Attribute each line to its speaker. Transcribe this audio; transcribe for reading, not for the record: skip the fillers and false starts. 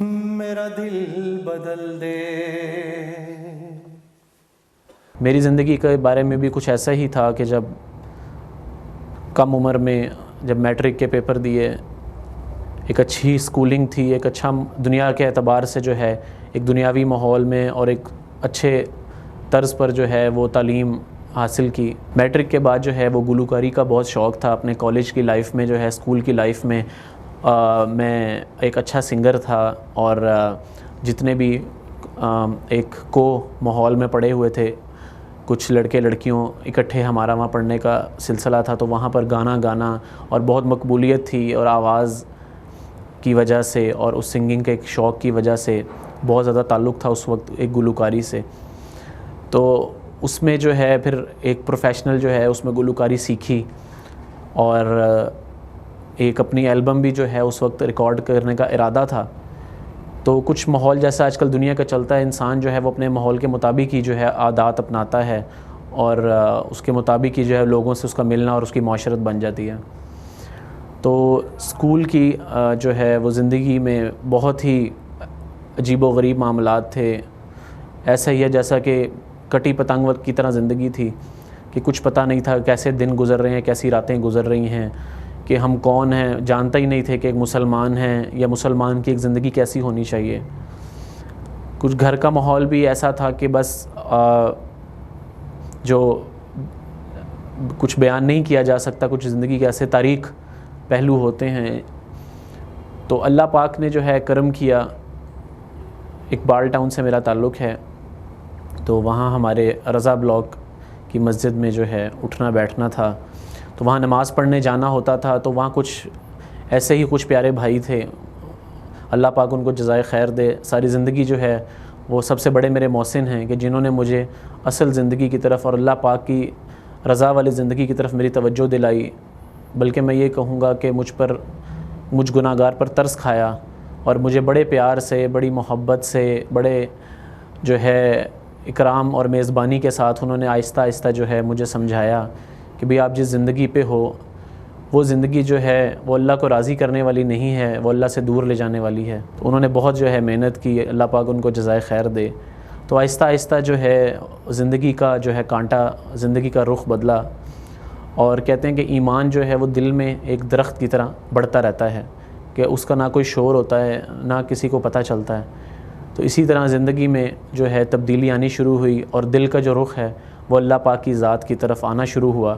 Speaker 1: میرا دل بدل دے۔
Speaker 2: میری زندگی کے بارے میں بھی کچھ ایسا ہی تھا کہ جب کم عمر میں جب میٹرک کے پیپر دیے، ایک اچھی سکولنگ تھی، ایک اچھا دنیا کے اعتبار سے جو ہے ایک دنیاوی ماحول میں اور ایک اچھے طرز پر جو ہے وہ تعلیم حاصل کی۔ میٹرک کے بعد جو ہے وہ گلوکاری کا بہت شوق تھا۔ اپنے کالج کی لائف میں جو ہے، اسکول کی لائف میں میں ایک اچھا سنگر تھا، اور جتنے بھی ایک کو ماحول میں پڑے ہوئے تھے، کچھ لڑکے لڑکیوں اکٹھے ہمارا وہاں پڑھنے کا سلسلہ تھا، تو وہاں پر گانا اور بہت مقبولیت تھی، اور آواز کی وجہ سے اور اس سنگنگ کے ایک شوق کی وجہ سے بہت زیادہ تعلق تھا اس وقت ایک گلوکاری سے۔ تو اس میں جو ہے پھر ایک پروفیشنل جو ہے اس میں گلوکاری سیکھی، اور ایک اپنی البم بھی جو ہے اس وقت ریکارڈ کرنے کا ارادہ تھا۔ تو کچھ ماحول جیسا آج کل دنیا کا چلتا ہے، انسان جو ہے وہ اپنے ماحول کے مطابق ہی جو ہے عادات اپناتا ہے، اور اس کے مطابق ہی جو ہے لوگوں سے اس کا ملنا اور اس کی معاشرت بن جاتی ہے۔ تو اسکول کی جو ہے وہ زندگی میں بہت ہی عجیب و غریب معاملات تھے۔ ایسا ہی ہے جیسا کہ کٹی پتنگ کی طرح زندگی تھی، کہ کچھ پتہ نہیں تھا کیسے دن گزر رہے ہیں، کیسی راتیں گزر رہی ہیں، کہ ہم کون ہیں، جانتا ہی نہیں تھے کہ ایک مسلمان ہیں یا مسلمان کی ایک زندگی کیسی ہونی چاہیے۔ کچھ گھر کا ماحول بھی ایسا تھا کہ بس جو کچھ بیان نہیں کیا جا سکتا، کچھ زندگی کے ایسے تاریک پہلو ہوتے ہیں۔ تو اللہ پاک نے جو ہے کرم کیا، اقبال ٹاؤن سے میرا تعلق ہے، تو وہاں ہمارے رضا بلاک کی مسجد میں جو ہے اٹھنا بیٹھنا تھا، تو وہاں نماز پڑھنے جانا ہوتا تھا۔ تو وہاں کچھ ایسے ہی کچھ پیارے بھائی تھے، اللہ پاک ان کو جزائے خیر دے۔ ساری زندگی جو ہے وہ سب سے بڑے میرے محسن ہیں، کہ جنہوں نے مجھے اصل زندگی کی طرف اور اللہ پاک کی رضا والی زندگی کی طرف میری توجہ دلائی، بلکہ میں یہ کہوں گا کہ مجھ گناہگار پر ترس کھایا، اور مجھے بڑے پیار سے، بڑی محبت سے، بڑے جو ہے اکرام اور میزبانی کے ساتھ انہوں نے آہستہ آہستہ جو ہے مجھے سمجھایا کہ بھی آپ جس زندگی پہ ہو، وہ زندگی جو ہے وہ اللہ کو راضی کرنے والی نہیں ہے، وہ اللہ سے دور لے جانے والی ہے۔ تو انہوں نے بہت جو ہے محنت کی، اللہ پاک ان کو جزائے خیر دے۔ تو آہستہ آہستہ جو ہے زندگی کا جو ہے کانٹا، زندگی کا رخ بدلا، اور کہتے ہیں کہ ایمان جو ہے وہ دل میں ایک درخت کی طرح بڑھتا رہتا ہے، کہ اس کا نہ کوئی شور ہوتا ہے، نہ کسی کو پتہ چلتا ہے۔ تو اسی طرح زندگی میں جو ہے تبدیلی آنی شروع ہوئی، اور دل کا جو رخ ہے وہ اللہ پاک کی ذات کی طرف آنا شروع ہوا۔